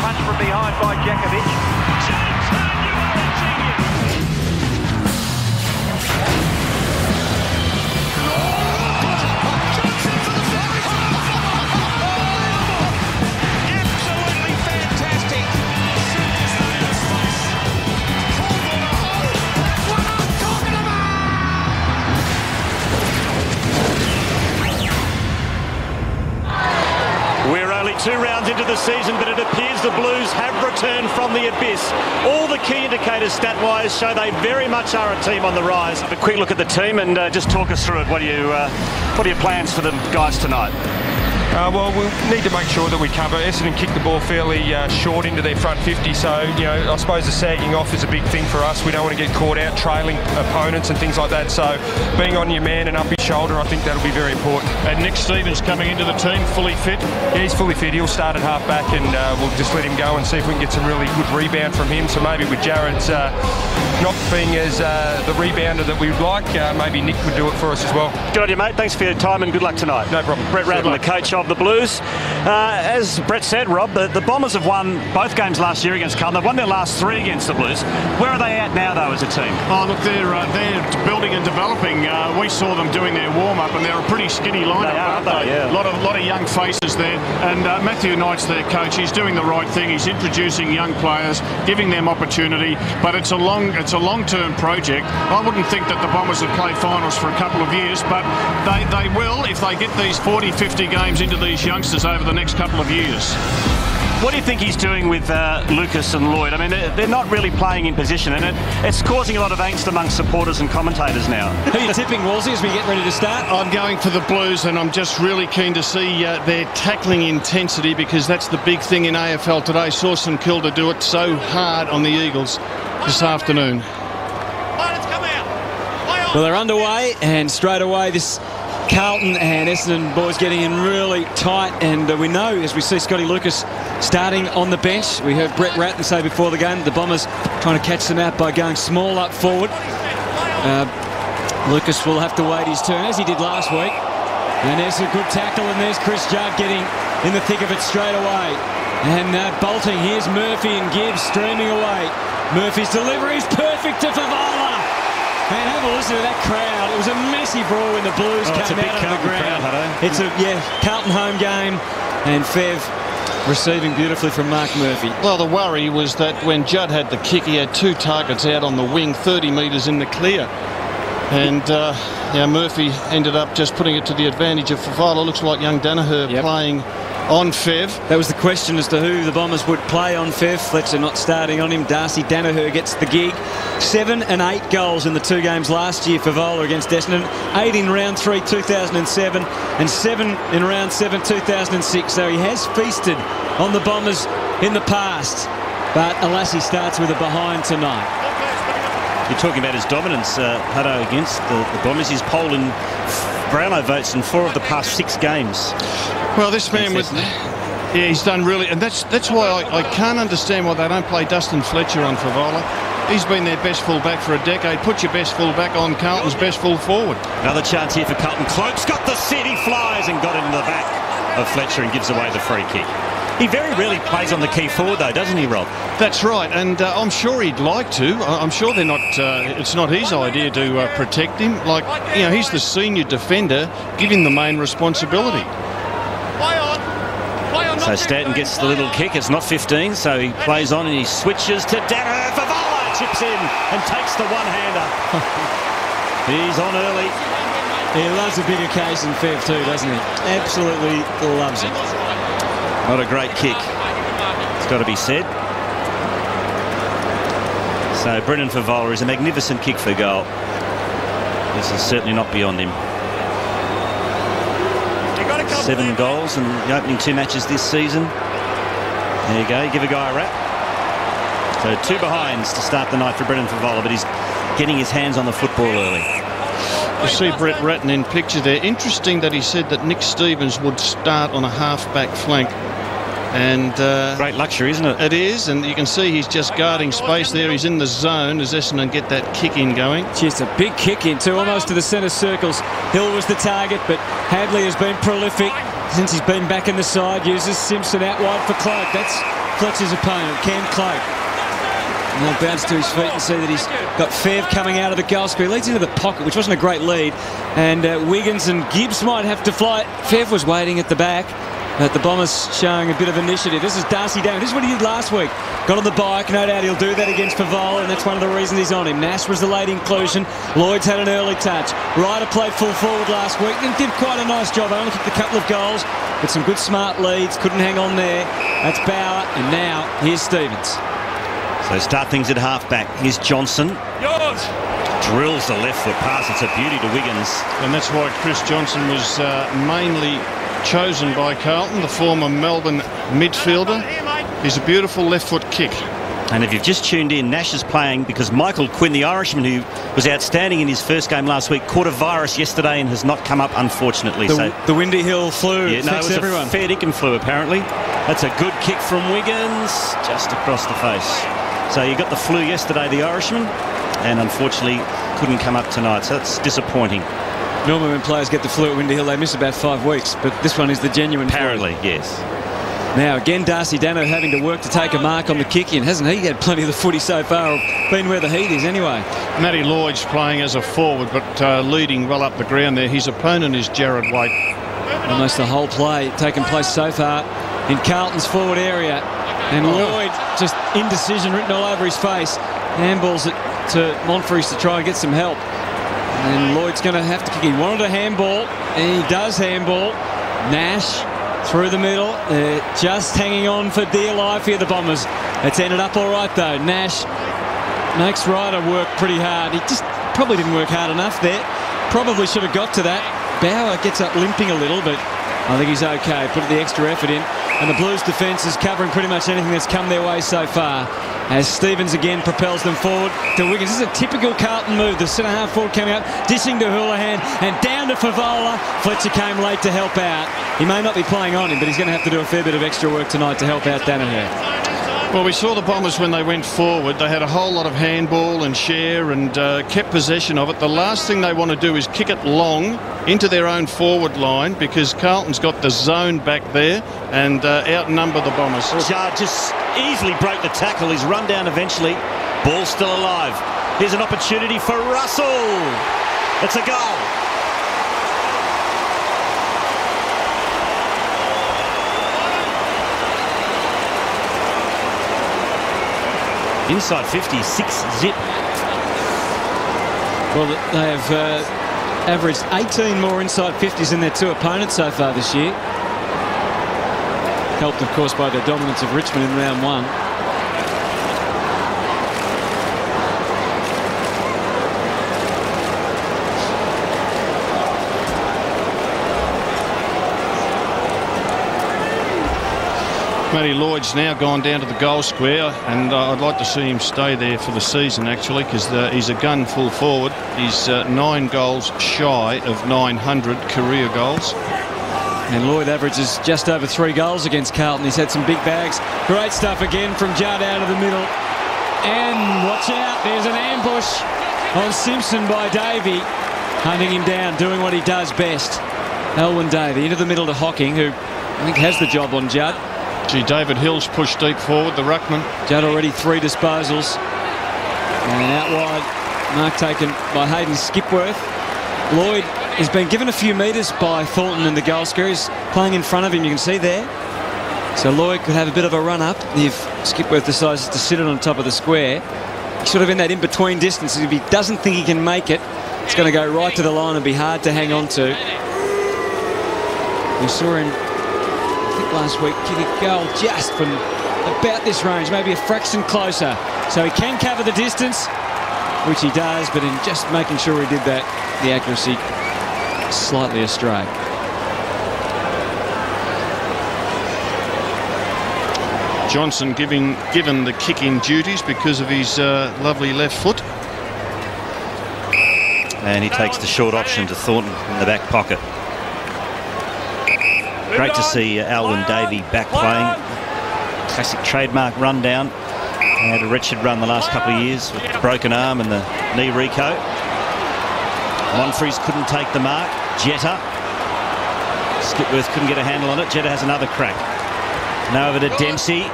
punch from behind by Jakovic. We're only 2 rounds into the season, but it appears the Blues have returned from the abyss. All the key indicators stat-wise show they very much are a team on the rise. Have a quick look at the team and just talk us through it. What are your plans for the guys tonight? Well, we'll need to make sure that we cover. Essendon kicked the ball fairly short into their front 50, so, you know, I suppose the sagging off is a big thing for us. We don't want to get caught out trailing opponents and things like that, so being on your man and up his shoulder, I think that'll be very important. And Nick Stevens coming into the team fully fit? Yeah, he's fully fit. He'll start at half-back and we'll just let him go and see if we can get some really good rebound from him. So maybe with Jared's not being as the rebounder that we would like, maybe Nick would do it for us as well. Good on you, mate. Thanks for your time and good luck tonight. No problem. Brett Radden, the coach of the Blues. As Brett said, Rob, the Bombers have won both games last year against Carlton. They've won their last 3 against the Blues. Where are they at now, though, as a team? Oh, look, they're building and developing. We saw them doing their warm-up, and they're a pretty skinny lineup, aren't they? Yeah. A lot of young faces there. And Matthew Knight's their coach. He's doing the right thing. He's introducing young players, giving them opportunity. But it's a long-term project. I wouldn't think that the Bombers have played finals for a couple of years, but they will if they get these 40, 50 games into these youngsters over the next couple of years. What do you think he's doing with Lucas and Lloyd? I mean, they're not really playing in position, and it's causing a lot of angst among supporters and commentators now. Who are you tipping, Wolsey, as we get ready to start? I'm going for the Blues, and I'm just really keen to see their tackling intensity, because that's the big thing in AFL today. Saw St Kilda do it so hard on the Eagles this afternoon. Well, they're underway, and straight away this Carlton and Essendon boys getting in really tight, and we know as we see Scotty Lucas starting on the bench. We heard Brett Ratton say before the game the Bombers trying to catch them out by going small up forward. Lucas will have to wait his turn as he did last week, and there's a good tackle, and there's Chris Judd getting in the thick of it straight away, and bolting. Here's Murphy and Gibbs streaming away. Murphy's delivery is perfect to Favola. And have a listen to that crowd. It was a messy brawl when the Blues came out of the ground. It's a Carlton home game, and Fev receiving beautifully from Mark Murphy. Well, the worry was that when Judd had the kick, he had 2 targets out on the wing, 30 metres in the clear. And Murphy ended up just putting it to the advantage of Favola. Looks like young Danaher playing on Fev. That was the question as to who the Bombers would play on Fev. Fletcher not starting on him. Darcy Danaher gets the gig. 7 and 8 goals in the 2 games last year for Favola against Essendon. 8 in round 3 2007 and 7 in round 7 2006. So he has feasted on the Bombers in the past, but alas, he starts with a behind tonight. You're talking about his dominance, Hutto, against the Bombers. He's polled in Brownlow votes in 4 of the past 6 games. Well, this man he's done really, and that's why I can't understand why they don't play Dustin Fletcher on Favola. He's been their best fullback for a decade. Put your best fullback on Carlton's best full forward. Another chance here for Carlton. Cloak's got the set, he flies and got it in the back of Fletcher and gives away the free kick. He very rarely plays on the key forward, though, doesn't he, Rob? That's right, and I'm sure he'd like to. I'm sure they're not. It's not his idea to protect him. Like, you know, he's the senior defender. Give him the main responsibility. So Stanton gets the little kick. It's not 15, so he plays on and he switches to Danaher. Favola chips in and takes the one-hander. He's on early. He loves a big occasion, Fev, too, doesn't he? Absolutely loves it. Not a great kick, it's got to be said. So Brendan Favola is a magnificent kick for goal. This is certainly not beyond him. 7 goals in the opening 2 matches this season. There you go, give a guy a rap. So 2 behinds to start the night for Brendan Favola, but he's getting his hands on the football early. You see Brett Ratton in picture there. Interesting that he said that Nick Stevens would start on a half-back flank. And great luxury, isn't it? It is, and you can see he's just guarding space there. He's in the zone as Essendon get that kick in going. Just a big kick in too, almost to the centre circles. Hill was the target, but Hadley has been prolific since he's been back in the side. Uses Simpson out wide for Cloak. That's Fletcher's opponent, Cam Cloak. And he'll bounce to his feet and see that he's got Fev coming out of the goal square. Leads into the pocket, which wasn't a great lead. And Wiggins and Gibbs might have to fly. Fev was waiting at the back. But the Bombers showing a bit of initiative. This is Darcy Dame. This is what he did last week. Got on the bike. No doubt he'll do that against Favola, and that's one of the reasons he's on him. Nash was the late inclusion. Lloyd's had an early touch. Ryder played full forward last week and did quite a nice job. Only kicked a couple of goals, but some good smart leads. Couldn't hang on there. That's Bauer, and now here's Stevens. So start things at half-back. Here's Johnson. Drills the left foot pass. It's a beauty to Wiggins. And that's why Chris Johnson was mainly chosen by Carlton, the former Melbourne midfielder. He's a beautiful left foot kick. And if you've just tuned in, Nash is playing because Michael Quinn, the Irishman who was outstanding in his first game last week, caught a virus yesterday and has not come up, unfortunately. The Windy Hill flu. Yeah, no, it was everyone. A fair dinkum flu, apparently. That's a good kick from Wiggins, just across the face. So you got the flu yesterday, the Irishman, and unfortunately couldn't come up tonight. So that's disappointing. Normally when players get the flu at Windy Hill, they miss about 5 weeks, but this one is the genuine apparently flu. Yes. Now again, Darcy Dano having to work to take a mark on the kick-in, hasn't he? He had plenty of the footy so far, or been where the heat is anyway. Matty Lloyd's playing as a forward, but leading well up the ground there. His opponent is Jared Waite. Almost the whole play taken place so far in Carlton's forward area. And Lloyd, just indecision written all over his face. Handballs it to Monfries to try and get some help. And Lloyd's going to have to kick. He wanted a handball, and he does handball. Nash through the middle. They're just hanging on for dear life here, the Bombers. It's ended up all right, though. Nash makes Ryder work pretty hard. He just probably didn't work hard enough there. Probably should have got to that. Bauer gets up limping a little, but I think he's okay. Put the extra effort in. And the Blues defence is covering pretty much anything that's come their way so far. As Stevens again propels them forward to Wiggins. This is a typical Carlton move. The centre-half forward coming up, dishing to Houlihan, and down to Favola. Fletcher came late to help out. He may not be playing on him, but he's going to have to do a fair bit of extra work tonight to help out Danaher. Well, we saw the Bombers when they went forward. They had a whole lot of handball and share and kept possession of it. The last thing they want to do is kick it long into their own forward line because Carlton's got the zone back there and outnumber the Bombers. Jard just easily broke the tackle. He's run down eventually. Ball still alive. Here's an opportunity for Russell. It's a goal. Inside 50, 6-zip. Well, they have averaged 18 more inside 50s than their two opponents so far this year. Helped, of course, by the dominance of Richmond in round one. Matty Lloyd's now gone down to the goal square, and I'd like to see him stay there for the season, actually, because he's a gun full forward. He's 9 goals shy of 900 career goals. And Lloyd averages just over 3 goals against Carlton. He's had some big bags. Great stuff again from Judd out of the middle. And watch out, there's an ambush on Simpson by Davey. Hunting him down, doing what he does best. Elwyn Davey into the middle to Hocking, who I think has the job on Judd. Gee, David Hill's pushed deep forward, the ruckman. Judd already 3 disposals. And out wide, mark taken by Hayden Skipworth. Lloyd has been given a few metres by Thornton in the goal square. He's playing in front of him, you can see there. So Lloyd could have a bit of a run-up if Skipworth decides to sit it on top of the square. He's sort of in that in-between distance. If he doesn't think he can make it, it's going to go right to the line and be hard to hang on to. We saw him, I think last week, kick a goal just from about this range, maybe a fraction closer. So he can cover the distance, which he does, but in just making sure he did that, the accuracy slightly astray. Johnson given the kicking duties because of his lovely left foot. And he takes the short option to Thornton in the back pocket. Great to see Alwyn Davey back playing. Classic trademark rundown. He had a wretched run the last couple of years with the broken arm and the knee reco. Monfries couldn't take the mark. Jetta. Skipworth couldn't get a handle on it. Jetta has another crack. Now over to Dempsey.